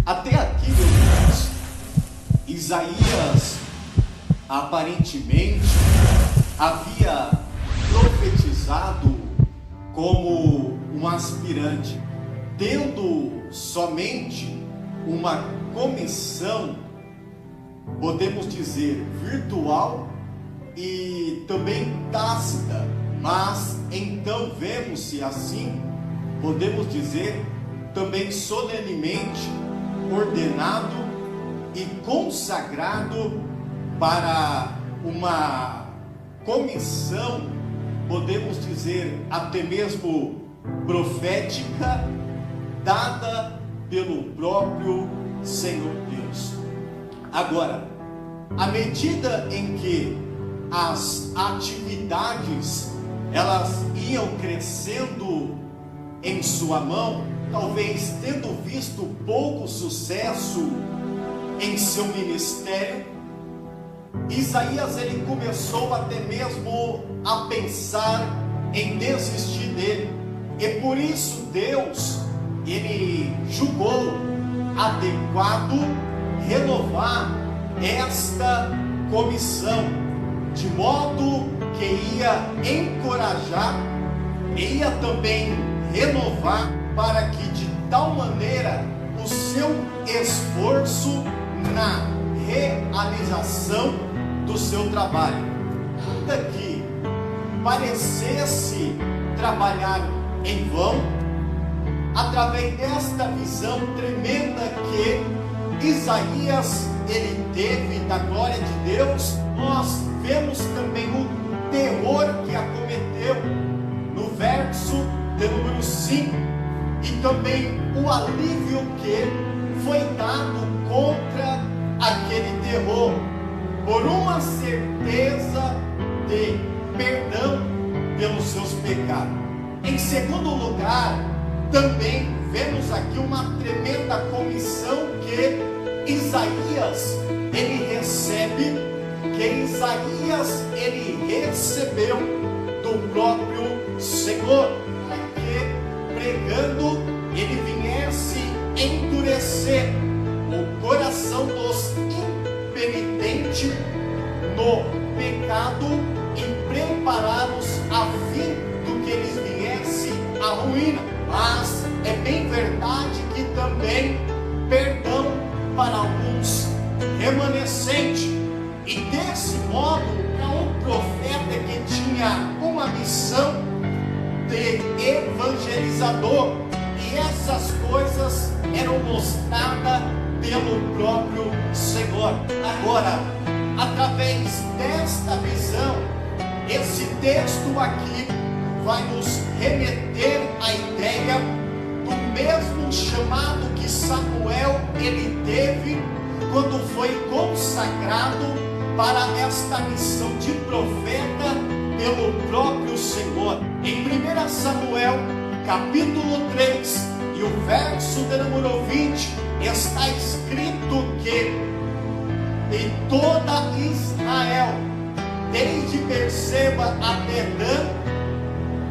Até aqui, meus irmãos, Isaías aparentemente havia profetizado como um aspirante, tendo somente uma comissão, podemos dizer, virtual e também tácita, mas então vemos-se assim, podemos dizer, também solenemente ordenado e consagrado para uma comissão, podemos dizer até mesmo profética, dada pelo próprio Senhor Deus. Agora, à medida em que as atividades elas iam crescendo em sua mão, talvez tendo visto pouco sucesso em seu ministério, Isaías ele começou até mesmo a pensar em desistir dele, e por isso Deus ele julgou adequado renovar esta comissão, de modo que ia encorajar, ia também renovar, para que de tal maneira o seu esforço na realização do seu trabalho, ainda que parecesse trabalhar em vão, através desta visão tremenda que Isaías ele teve da glória de Deus, nós vemos também o terror que acometeu no verso de número 5, e também o alívio que foi dado contra aquele terror, por uma certeza de perdão pelos seus pecados. Em segundo lugar, também vemos aqui uma tremenda comissão que Isaías ele recebe, que Isaías ele recebeu do próprio Senhor, para que pregando ele viesse endurecer o coração dos impenitentes no pecado e prepará-los a fim do que eles viessem à ruína. Mas é bem verdade que também perdão para alguns remanescentes, e desse modo para um profeta que tinha uma missão de evangelizador, e essas coisas eram mostradas pelo próprio Senhor. Agora, através desta visão, esse texto aqui vai nos remeter à ideia do mesmo chamado que Samuel ele teve quando foi consagrado para esta missão de profeta pelo próprio Senhor. Em 1 Samuel capítulo 3 e o verso de número 20 está escrito que em toda Israel, desde Berseba até Dan,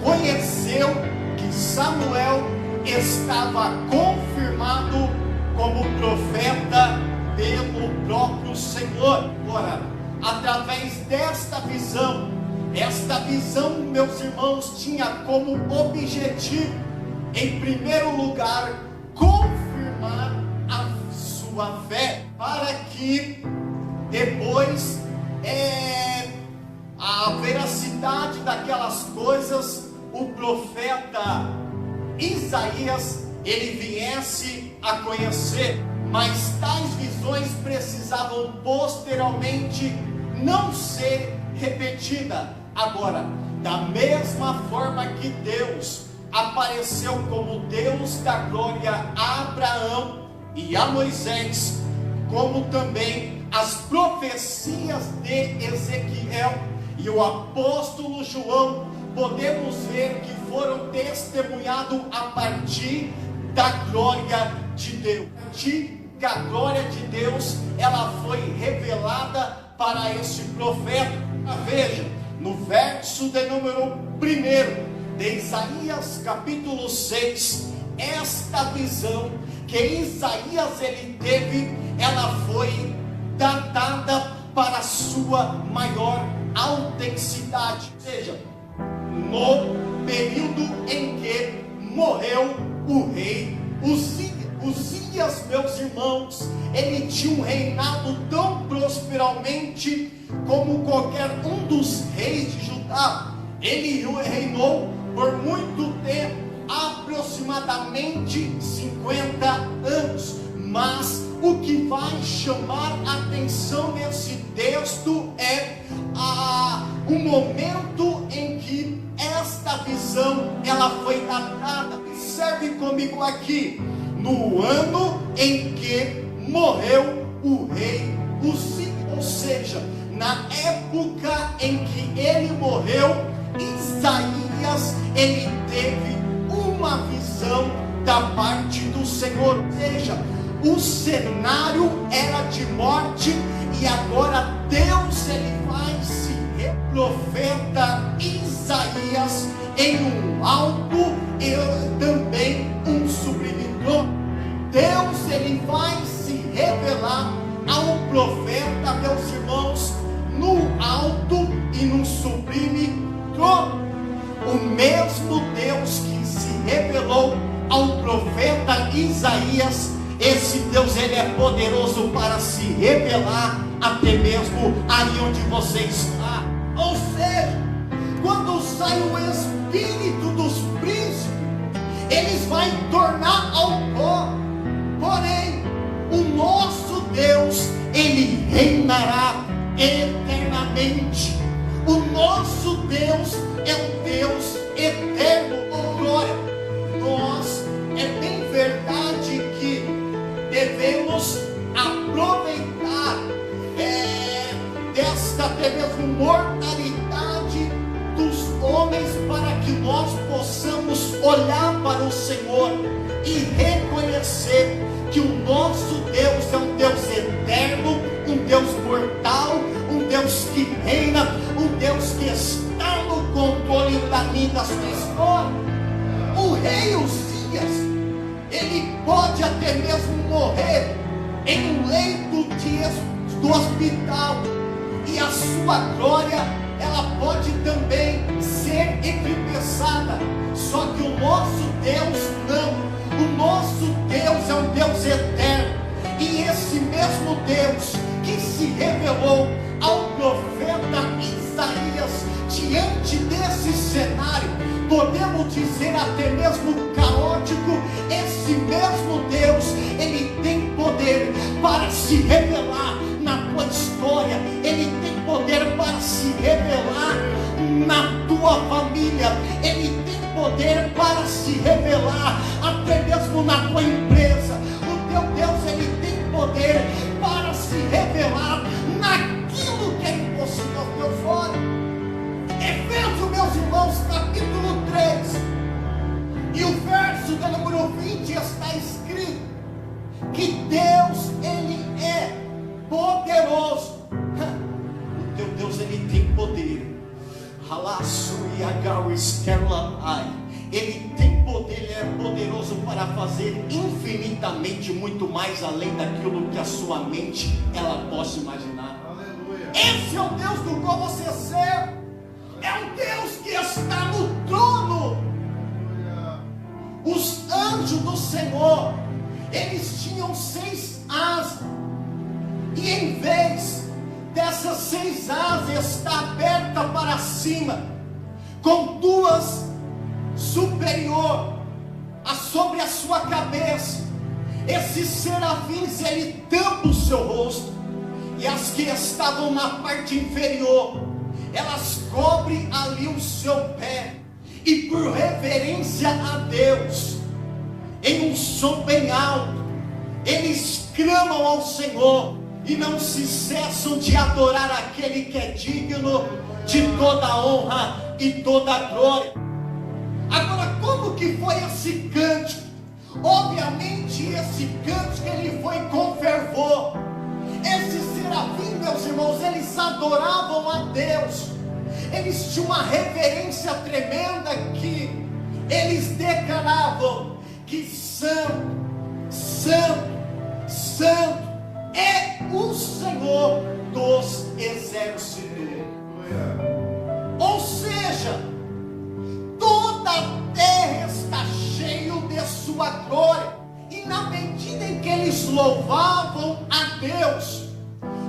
conheceu que Samuel estava confirmado como profeta pelo próprio Senhor. Ora, através desta visão, esta visão, meus irmãos, tinha como objetivo, em primeiro lugar, confirmar a sua fé, para que depois a veracidade daquelas coisas, o profeta Isaías ele viesse a conhecer. Mas tais visões precisavam posteriormente não ser repetidas. Agora, da mesma forma que Deus apareceu como Deus da glória a Abraão e a Moisés, como também as profecias de Ezequiel e o apóstolo João, podemos ver que foram testemunhados a partir da glória de Deus. Que a glória de Deus ela foi revelada para este profeta. Veja, no verso de número 1 de Isaías capítulo 6, esta visão que Isaías ele teve, ela foi datada para a sua maior autenticidade, ou seja, no período em que morreu o rei Uzias. Uzias, meus irmãos, ele tinha um reinado tão prosperamente como qualquer um dos reis de Judá. Ele reinou por muito tempo, aproximadamente 50 anos. Mas o que vai chamar a atenção nesse texto é o momento em que esta visão ela foi datada. Observe comigo aqui, no ano em que morreu o rei Uzias, ou seja, na época em que ele morreu, Isaías ele teve uma visão da parte do Senhor, ou seja, o cenário era de morte e agora Deus ele vai se profeta Isaías em um alto e também um sublime trono. Deus ele vai se revelar ao profeta, meus irmãos, no alto e no sublime trono. O mesmo Deus que se revelou ao profeta Isaías, esse Deus ele é poderoso para se revelar até mesmo aí onde você está. Ou seja, quando sai o espírito dos príncipes, eles vão tornar ao pó. Porém, o nosso Deus, ele reinará eternamente. O nosso Deus é um Deus eterno. Oh, glória! Nós, é bem verdade que devemos aproveitar desta até mesmo mortalidade dos homens para que nós possamos olhar para o Senhor e reconhecer que o nosso Deus é um Deus eterno, um Deus mortal, um Deus que reina, um Deus que está no controle da minha da sua história. O rei Uzias, ele pode até mesmo morrer em um leito do hospital, e a sua glória ela pode também ser entristeçada. Só que o nosso Deus não. O nosso Deus é um Deus eterno, e esse mesmo Deus que se revelou ao profeta Isaías diante desse cenário, podemos dizer até mesmo caótico, esse mesmo Deus, ele tem poder para se revelar na tua história, ele tem poder para se revelar na tua família, ele tem poder para se revelar até mesmo na tua empresa. O teu Deus, ele tem poder para se revelar naquilo que é impossível ao teu fora. Efésios, meus irmãos, capítulo 3 e o verso do número 20 está escrito que Deus, ele é poderoso. O teu Deus, ele tem poder. Ele tem poder, ele é poderoso para fazer infinitamente muito mais além daquilo que a sua mente ela possa imaginar. Aleluia. Esse é o Deus do qual você serve. É um Deus que está no trono. Aleluia. Os anjos do Senhor, eles tinham 6 asas, e em vez dessas 6 asas está aberta para cima, com 2 superior sobre a sua cabeça. Esses serafins, ele tampa o seu rosto, e as que estavam na parte inferior, elas cobrem ali o seu pé, e por reverência a Deus, em um som bem alto, eles clamam ao Senhor, e não se cessam de adorar aquele que é digno de toda a honra e toda a glória. Agora, como que foi esse cântico? Obviamente esse cântico ele foi com fervor. Esses serafins, meus irmãos, eles adoravam a Deus. Eles tinham uma reverência tremenda, que eles declaravam que que santo, santo, santo é o Senhor dos exércitos. Ou seja, toda a terra está cheia de sua glória. E na medida em que eles louvavam a Deus,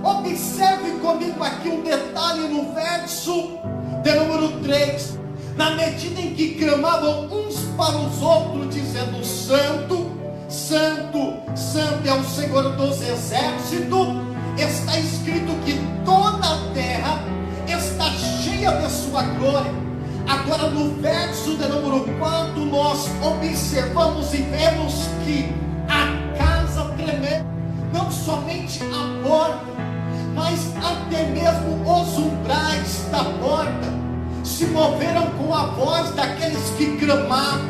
observe comigo aqui um detalhe no verso de número 3. Na medida em que clamavam uns para os outros, dizendo: Santo, Santo, Santo é o Senhor dos exércitos, está escrito que toda a terra está cheia de sua glória. Agora no verso de número 4, nós observamos e vemos que a casa tremeu, não somente a porta, mas até mesmo os umbrais da porta se moveram com a voz daqueles que clamavam,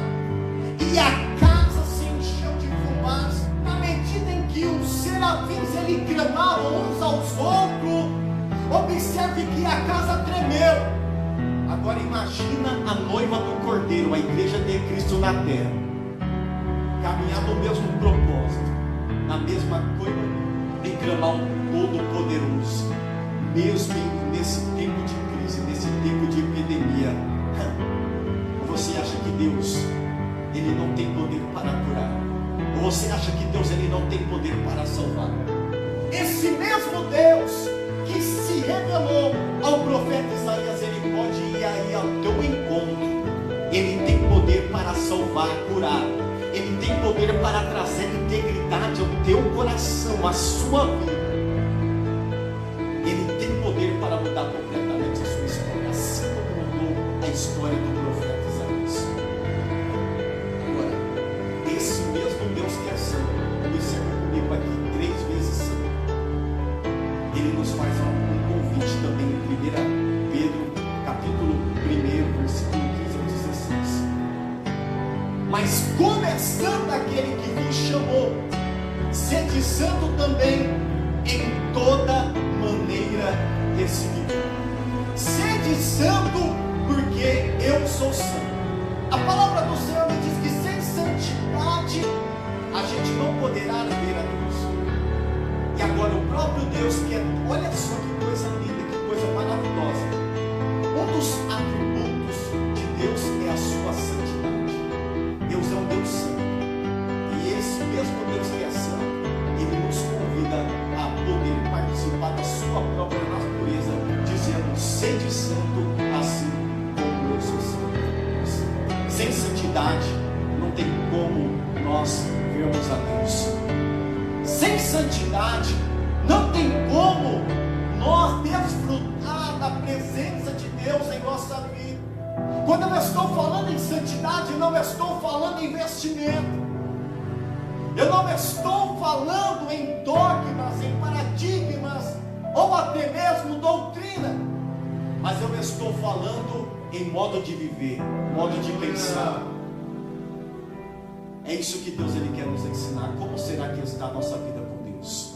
e a casa se encheu de fumaça. Na medida em que os serafins ele clamavam uns aos outros, observe que a casa tremeu. Agora imagina a noiva do Cordeiro, a igreja de Cristo na terra, caminhar no mesmo propósito, na mesma coisa, de clamar um Todo-Poderoso, mesmo nesse tempo de crise, nesse tempo de epidemia. Você acha que Deus ele não tem poder para curar? Ou você acha que Deus ele não tem poder para salvar? Esse mesmo Deus que se revelou ao profeta Isaías, ele pode ir aí ao teu encontro. Ele tem poder para salvar, curar. Ele tem poder para trazer integridade ao teu coração, à sua vida. Ele tem poder para mudar completamente a sua história, assim como mudou a história do profeta Isaías. Agora, esse mesmo Deus que é santo, observa comigo aqui 3 vezes santo, ele nos faz um convite também em 1 Pedro, capítulo 1, versículo 15 ao 16. Mas como é santo aquele que vos chamou, sede santo também em toda maneira desse viver. Sede santo, porque eu sou santo. A palavra do Senhor me diz que sem santidade a gente não poderá ver a Deus. E agora o próprio Deus quer, olha só que coisa linda, que coisa maravilhosa. Um dos atributos de Deus é a sua santidade. Deus é um Deus santo. E esse mesmo Deus que é santo, ele nos convida a poder participar da sua própria natureza, dizendo: sede santo, assim como eu sou santo. Sem santidade não tem como nós vermos a Deus. Sem santidade não tem como nós desfrutar da presença de Deus em nossa vida. Quando eu estou falando em santidade, não estou falando em investimento. Eu não estou falando em dogmas, em paradigmas, ou até mesmo doutrina. Mas eu estou falando em modo de viver, modo de pensar. É isso que Deus ele quer nos ensinar. Como será que está a nossa vida com Deus?